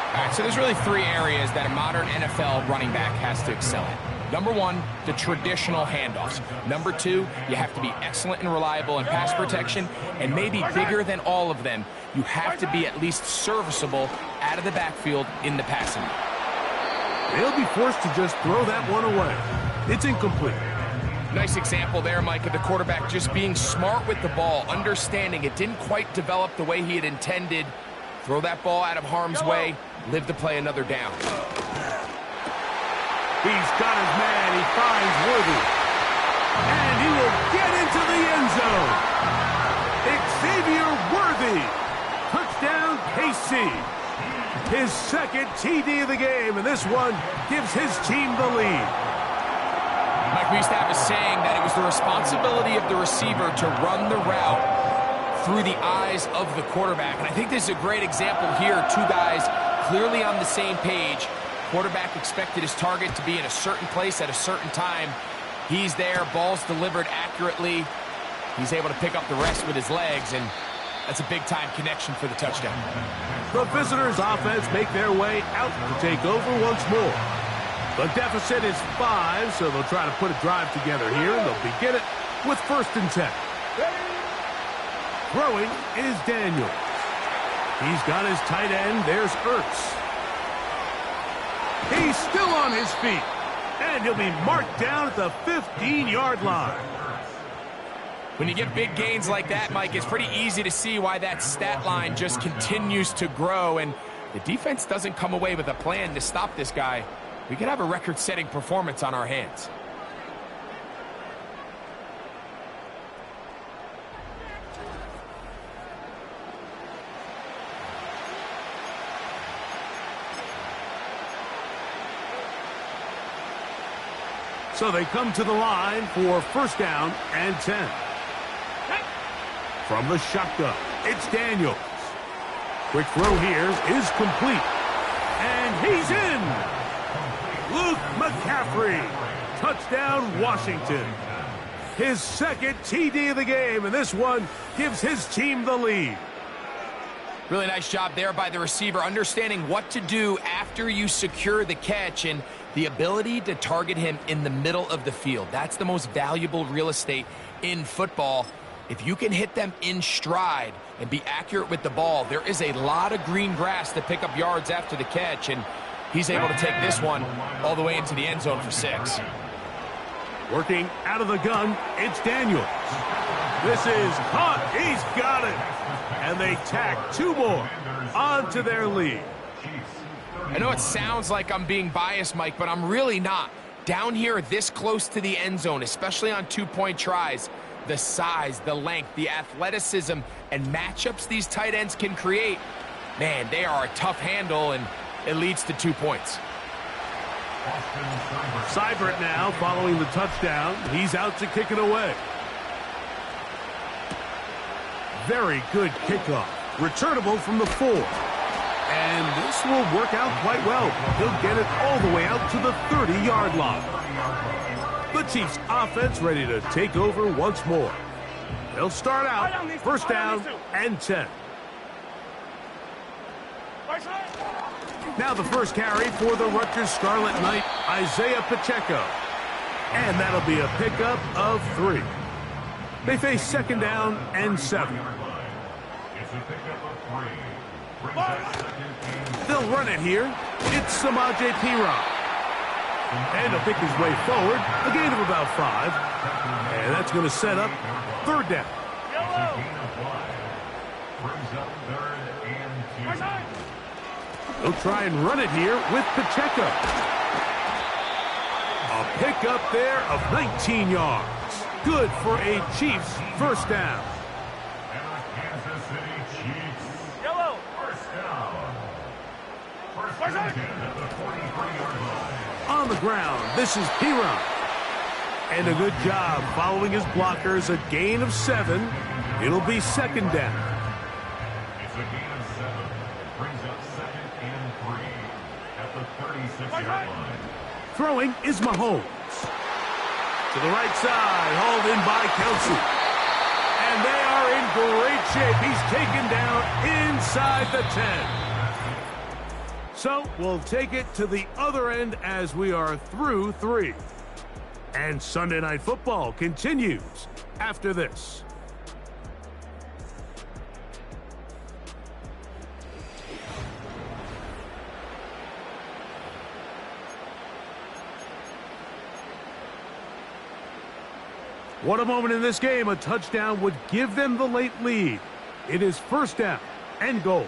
All right, so there's really 3 areas that a modern NFL running back has to excel at. Number 1, the traditional handoffs. Number 2, you have to be excellent and reliable in pass protection. And maybe bigger than all of them, you have to be at least serviceable out of the backfield in the passing. They'll be forced to just throw that one away. It's incomplete. Nice example there, Mike, of the quarterback just being smart with the ball, understanding it didn't quite develop the way he had intended. Throw that ball out of harm's way, live to play another down. He's got his man. He finds Worthy. And he will get into the end zone. Xavier Worthy. Touchdown, KC. His 2nd TD of the game, and this one gives his team the lead. Mike, we used to have a saying that it was the responsibility of the receiver to run the route through the eyes of the quarterback. And I think this is a great example here. 2 guys clearly on the same page. Quarterback expected his target to be in a certain place at a certain time. He's there, ball's delivered accurately. He's able to pick up the rest with his legs, and That's a big-time connection for the touchdown. The visitors' offense make their way out to take over once more. The deficit is 5, so they'll try to put a drive together here, and they'll begin it with 1st and 10. Throwing is Daniels. He's got his tight end. There's Ertz. He's still on his feet, and he'll be marked down at the 15-yard line. When you get big gains like that, Mike, it's pretty easy to see why that stat line just continues to grow, and the defense doesn't come away with a plan to stop this guy. We could have a record-setting performance on our hands. So they come to the line for 1st down and 10. From the shotgun, it's Daniels. Quick throw here is complete. And he's in! Luke McCaffrey. Touchdown, Washington. His 2nd TD of the game, and this one gives his team the lead. Really nice job there by the receiver, understanding what to do after you secure the catch and the ability to target him in the middle of the field. That's the most valuable real estate in football. If you can hit them in stride and be accurate with the ball, there is a lot of green grass to pick up yards after the catch, and he's able to take this one all the way into the end zone for 6. Working out of the gun, it's Daniels. This is caught. He's got it. And they tack 2 more onto their lead. I know it sounds like I'm being biased, Mike, but I'm really not. Down here this close to the end zone, especially on 2-point tries, the size, the length, the athleticism, and matchups these tight ends can create, man, they are a tough handle, and it leads to 2 points. Seibert now following the touchdown. He's out to kick it away. Very good kickoff. Returnable from the 4. And this will work out quite well. He'll get it all the way out to the 30-yard line. The Chiefs offense ready to take over once more. They'll start out 1st down and 10. Now the first carry for the Rutgers Scarlet Knight, Isaiah Pacheco. And that'll be a pickup of 3. They face 2nd down and 7. They'll run it here. It's Samaje Perine. And he'll pick his way forward, a gain of about 5. And that's going to set up 3rd down. They'll try and run it here with Pacheco. A pickup there of 19 yards. Good for a Chiefs 1st down. On the ground, this is Perine. And a good job following his blockers, a gain of 7. It'll be 2nd down. It's a gain of 7. Brings up 2nd and 3 at the 36-yard line. Throwing is Mahomes. To the right side, hauled in by Kelsey. And they are in great shape. He's taken down inside the 10. So we'll take it to the other end as we are through 3. And Sunday Night Football continues after this. What a moment in this game. A touchdown would give them the late lead. It is 1st down and goal.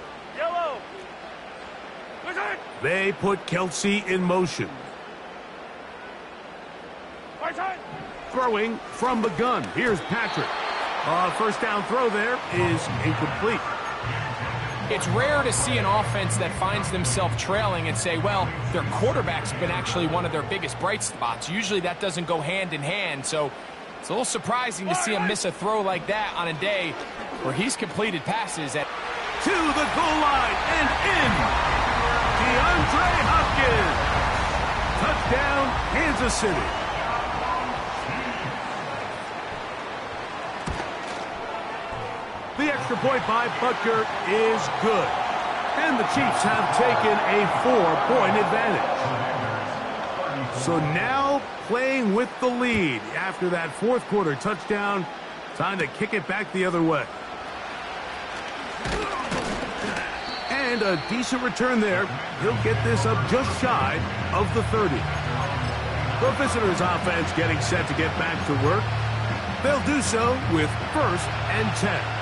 They put Kelsey in motion. Throwing from the gun. Here's Patrick. 1st down throw there is incomplete. It's rare to see an offense that finds themselves trailing and say, well, their quarterback's been actually one of their biggest bright spots. Usually that doesn't go hand in hand, so it's a little surprising to see him miss a throw like that on a day where he's completed passes at to the goal line and in. DeAndre Hopkins. Touchdown, Kansas City. The extra extra point by Butker is good. And the Chiefs have taken a 4-point advantage. So now playing with the lead after that fourth quarter touchdown. Time to kick it back the other way. And a decent return there. He'll get this up just shy of the 30. The visitors' offense getting set to get back to work. They'll do so with 1st and 10.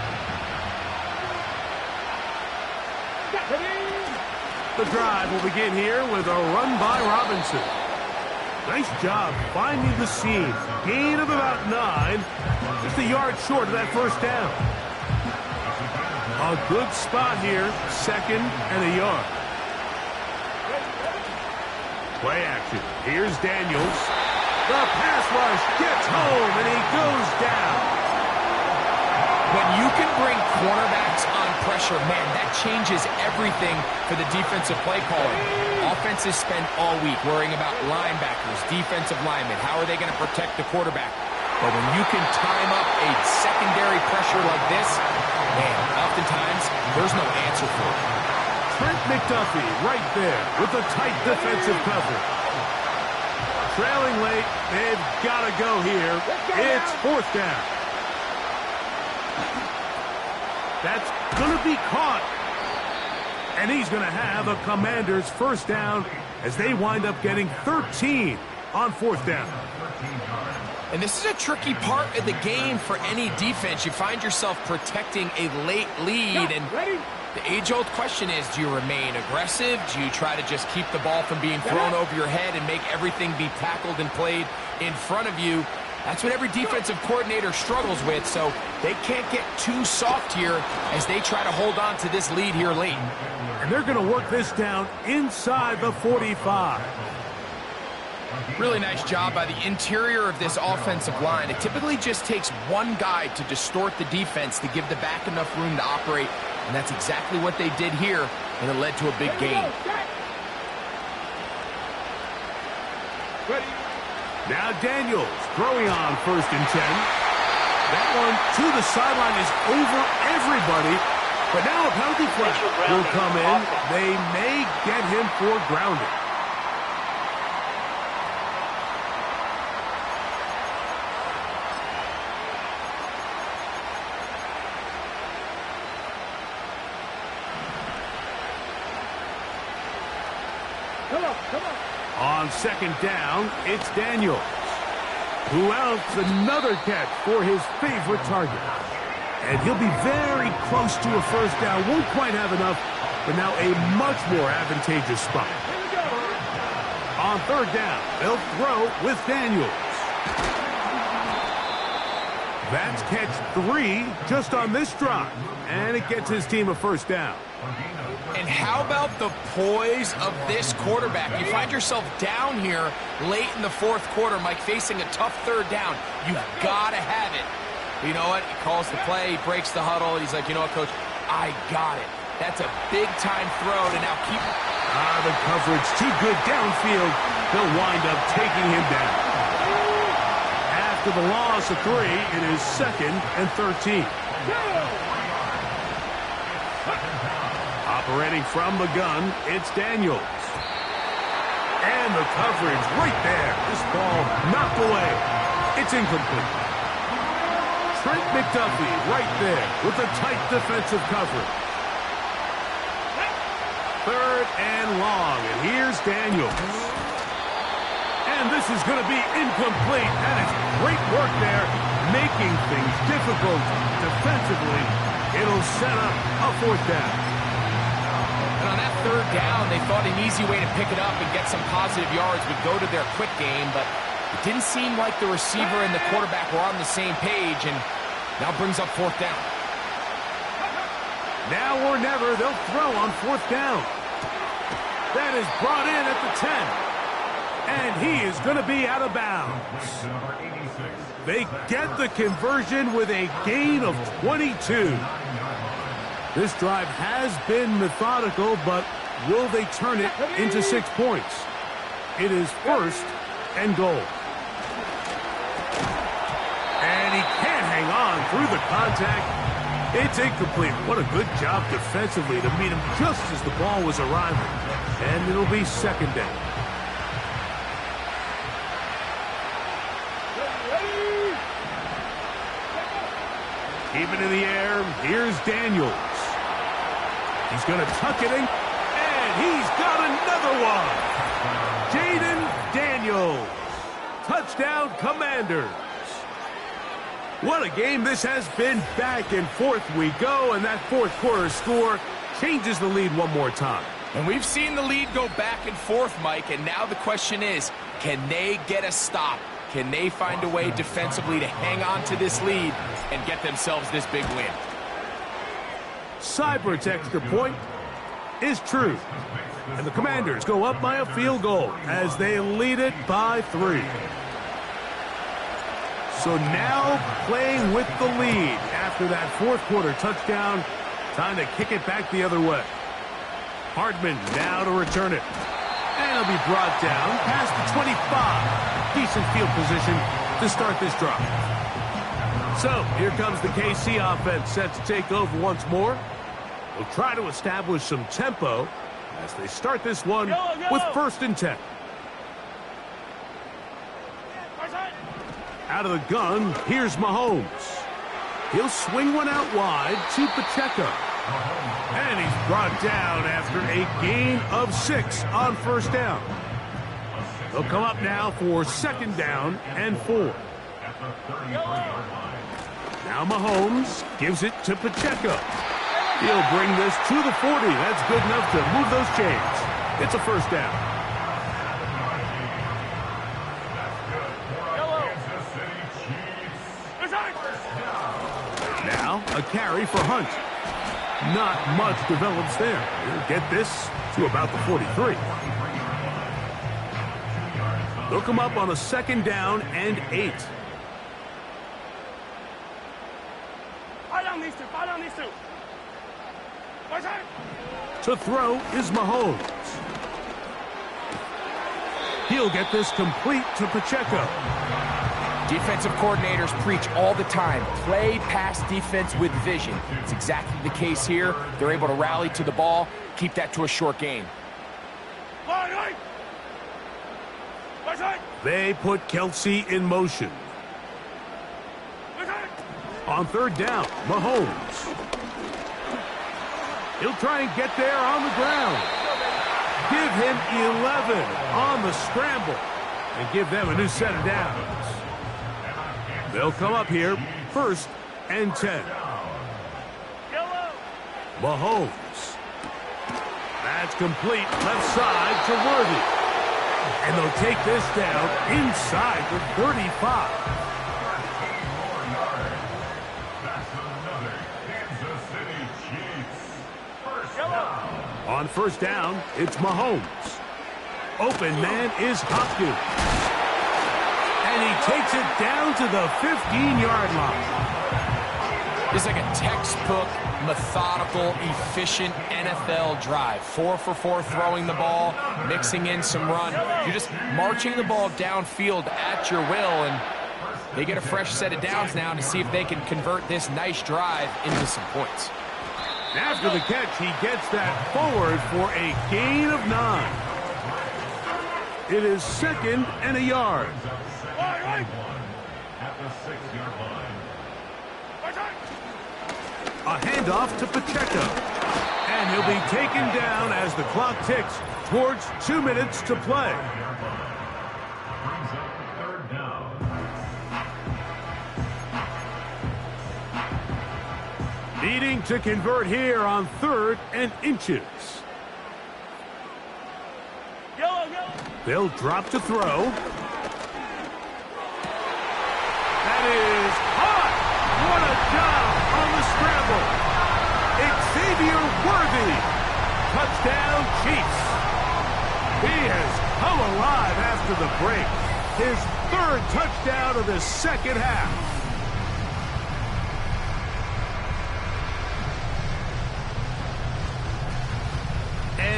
The drive will begin here with a run by Robinson. Nice job finding the seam. Gain of about 9. Just a yard short of that first down. A good spot here. 2nd and a yard. Play action. Here's Daniels. The pass rush gets home, and he goes down. When you can bring cornerbacks on pressure, man, that changes everything for the defensive play calling. Offenses spend all week worrying about linebackers, defensive linemen. How are they going to protect the quarterback? But when you can time up a secondary pressure like this, man, oftentimes there's no answer for it. Trent McDuffie right there with a tight defensive cover. Trailing late, they've got to go here. It's 4th down. That's going to be caught. And he's going to have a Commander's 1st down as they wind up getting 13 on 4th down. And this is a tricky part of the game for any defense. You find yourself protecting a late lead, and the age-old question is, do you remain aggressive? Do you try to just keep the ball from being thrown over your head and make everything be tackled and played in front of you? That's what every defensive coordinator struggles with, so they can't get too soft here as they try to hold on to this lead here late. And they're going to work this down inside the 45. Really nice job by the interior of this offensive line. It typically just takes one guy to distort the defense to give the back enough room to operate, and that's exactly what they did here, and it led to a big gain. Now Daniels throwing on 1st and 10. That one to the sideline is over everybody, but now a penalty flag will come in. They may get him for grounding. On 2nd down, it's Daniels, who outs another catch for his favorite target. And he'll be very close to a 1st down. Won't quite have enough, but now a much more advantageous spot. On 3rd down, they'll throw with Daniels. That's catch 3 just on this drive, and it gets his team a 1st down. And how about the poise of this quarterback? You find yourself down here late in the 4th quarter, Mike, facing a tough 3rd down. You've got to have it. You know what? He calls the play, he breaks the huddle. He's like, you know what, Coach? I got it. That's a big-time throw to now keep... The coverage too good downfield. They'll wind up taking him down. After the loss of 3, it is 2nd and 13. Operating from the gun, it's Daniels. And the coverage right there. This ball knocked away. It's incomplete. Trent McDuffie right there with the tight defensive coverage. 3rd and long, and here's Daniels. And this is going to be incomplete. That is great work there, making things difficult defensively. It'll set up a 4th down. And on that 3rd down, they thought an easy way to pick it up and get some positive yards would go to their quick game, but it didn't seem like the receiver and the quarterback were on the same page, and now brings up 4th down. Now or never, they'll throw on 4th down. That is brought in at the 10. And he is going to be out of bounds. They get the conversion with a gain of 22. This drive has been methodical, but will they turn it into 6 points? It is 1st and goal. And he can't hang on through the contact. It's incomplete. What a good job defensively to meet him just as the ball was arriving. And it'll be second down. Keep it in the air. Here's Daniels. He's going to tuck it in. And he's got another one. Jaden Daniels. Touchdown, Commanders. What a game this has been. Back and forth we go, and that fourth quarter score changes the lead one more time. And we've seen the lead go back and forth, Mike, and now the question is, can they get a stop? Can they find a way defensively to hang on to this lead and get themselves this big win? Seibert's extra point is true. And the Commanders go up by a field goal as they lead it by 3. So now playing with the lead after that fourth quarter touchdown. Time to kick it back the other way. Hardman now to return it. And it'll be brought down past the 25. Decent field position to start this drive. So here comes the KC offense set to take over once more. They'll try to establish some tempo as they start this one with 1st and 10. Out of the gun, here's Mahomes. He'll swing one out wide to Pacheco. And he's brought down after a gain of 6 on 1st down. They'll come up now for 2nd down and 4. Now Mahomes gives it to Pacheco. He'll bring this to the 40. That's good enough to move those chains. It's a 1st down. Now a carry for Hunt. Not much develops there. He'll get this to about the 43. They'll come up on a 2nd down and 8. To throw is Mahomes. He'll get this complete to Pacheco. Defensive coordinators preach all the time, play pass defense with vision. It's exactly the case here. They're able to rally to the ball, keep that to a short gain. They put Kelsey in motion. On 3rd down, Mahomes. He'll try and get there on the ground. Give him 11 on the scramble and give them a new set of downs. They'll come up here, 1st and 10. Mahomes. That's complete left side to Worthy. And they'll take this down inside the 35. On 1st down, it's Mahomes. Open man is Hopkins. And he takes it down to the 15-yard line. This is like a textbook, methodical, efficient NFL drive. 4 for 4 throwing the ball, mixing in some run. You're just marching the ball downfield at your will, and they get a fresh set of downs now to see if they can convert this nice drive into some points. After the catch, he gets that forward for a gain of 9. It is 2nd and a yard. A handoff to Pacheco. And he'll be taken down as the clock ticks towards 2 minutes to play. Needing to convert here on 3rd and inches. They'll drop to throw. That is hot. What a job on the scramble. Xavier Worthy. Touchdown, Chiefs. He has come alive after the break. His 3rd touchdown of the 2nd half.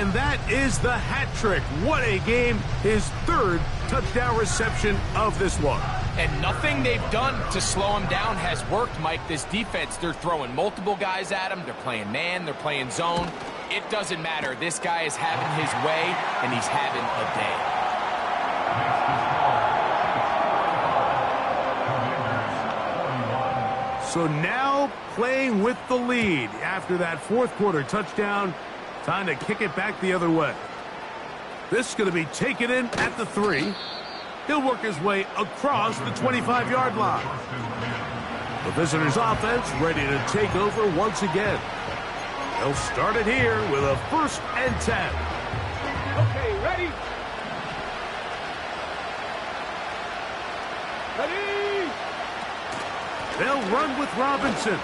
And that is the hat trick. What a game. His third touchdown reception of this one. And nothing they've done to slow him down has worked, Mike. This defense, they're throwing multiple guys at him. They're playing man, they're playing zone. It doesn't matter. This guy is having his way, and he's having a day. So now playing with the lead after that fourth quarter touchdown. Time to kick it back the other way. This is going to be taken in at the 3. He'll work his way across the 25-yard line. The visitors' offense ready to take over once again. They'll start it here with a 1st and 10. Okay, ready? Ready? They'll run with Robinson.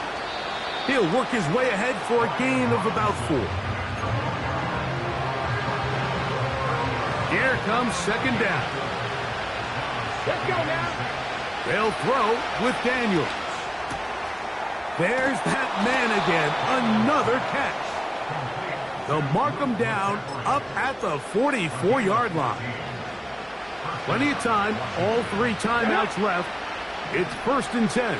He'll work his way ahead for a gain of about 4. Here comes 2nd down. Let's go now. They'll throw with Daniels. There's that man again. Another catch. They'll mark him down up at the 44-yard line. Plenty of time. All 3 timeouts left. It's 1st and 10.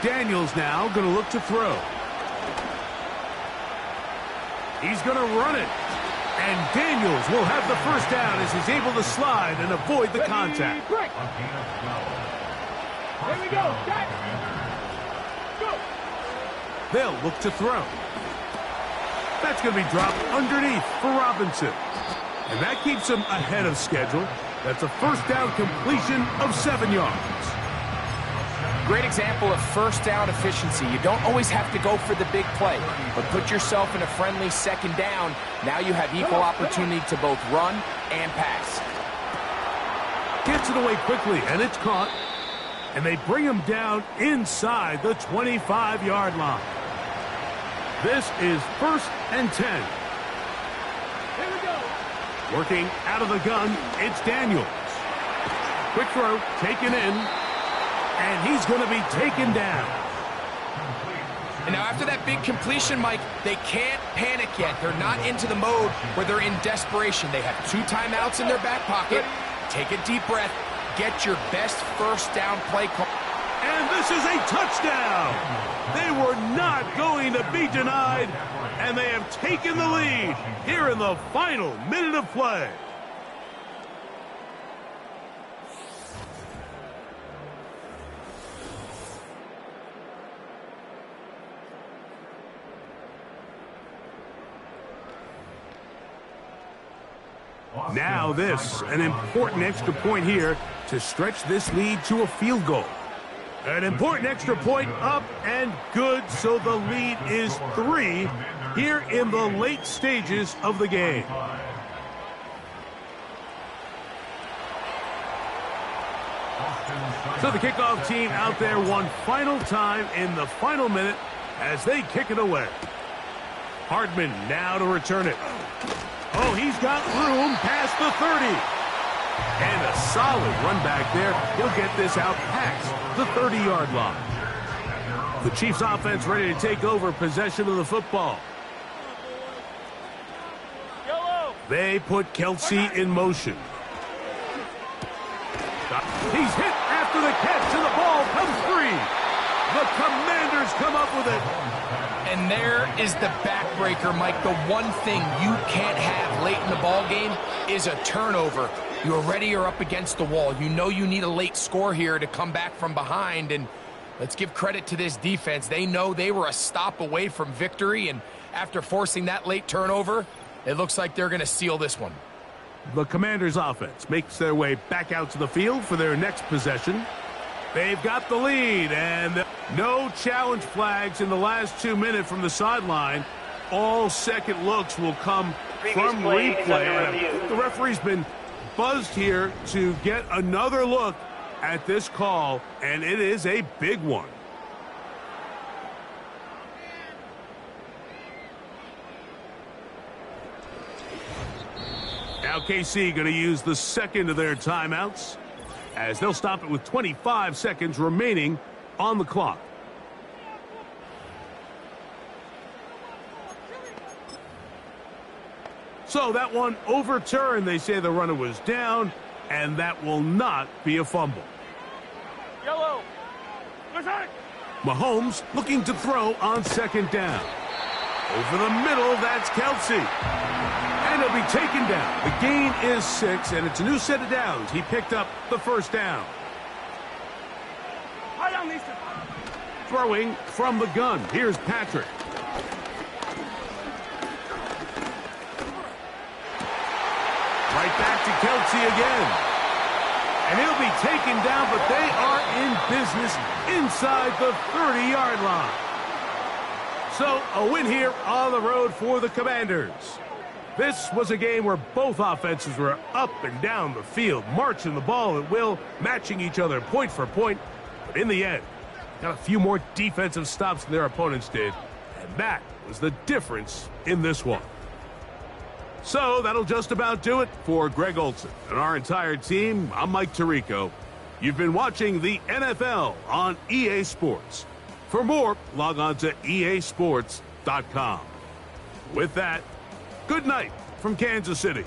Daniels now going to look to throw. He's going to run it. And Daniels will have the 1st down as he's able to slide and avoid the contact. Break. Here we go. Set. Go. They'll look to throw. That's going to be dropped underneath for Robinson. And that keeps him ahead of schedule. That's a 1st down completion of 7 yards. Great example of 1st down efficiency. You don't always have to go for the big play, but put yourself in a friendly 2nd down. Now you have equal opportunity to both run and pass. Gets it away quickly, and it's caught. And they bring him down inside the 25-yard line. This is 1st and 10. Here we go. Working out of the gun, it's Daniels. Quick throw, taken in. And he's going to be taken down. And now after that big completion, Mike, they can't panic yet. They're not into the mode where they're in desperation. They have 2 timeouts in their back pocket. Take a deep breath. Get your best 1st down play call. And this is a touchdown. They were not going to be denied. And they have taken the lead here in the final minute of play. Now this, an important extra point here to stretch this lead to a field goal. An important extra point up and good, so the lead is 3 here in the late stages of the game. So the kickoff team out there one final time in the final minute as they kick it away. Hardman now to return it. Oh, he's got room past the 30. And a solid run back there. He'll get this out past the 30-yard line. The Chiefs offense ready to take over possession of the football. They put Kelsey in motion. He's hit after the catch, and the ball comes free. The Commanders come up with it. And there is the backbreaker, Mike. The one thing you can't have late in the ball game is a turnover. You're already up against the wall. You know you need a late score here to come back from behind. And let's give credit to this defense. They know they were a stop away from victory. And after forcing that late turnover, it looks like they're going to seal this one. The Commanders' offense makes their way back out to the field for their next possession. They've got the lead, and no challenge flags in the last 2 minutes from the sideline. All second looks will come from replay. The referee's been buzzed here to get another look at this call, and it is a big one. Now KC going to use the second of their timeouts, as they'll stop it with 25 seconds remaining on the clock. So that one overturned. They say the runner was down, and that will not be a fumble. Yellow. Mahomes looking to throw on second down. Over the middle, that's Kelsey. And he'll be taken down. The gain is 6, and it's a new set of downs. He picked up the first down. Throwing from the gun. Here's Patrick. Right back to Kelsey again. And he'll be taken down, but they are in business inside the 30-yard line. So a win here on the road for the Commanders. This was a game where both offenses were up and down the field, marching the ball at will, matching each other point for point. But in the end, got a few more defensive stops than their opponents did, and that was the difference in this one. So that'll just about do it for Greg Olsen and our entire team. I'm Mike Tirico. You've been watching the NFL on EA Sports. For more, log on to easports.com. With that, good night from Kansas City.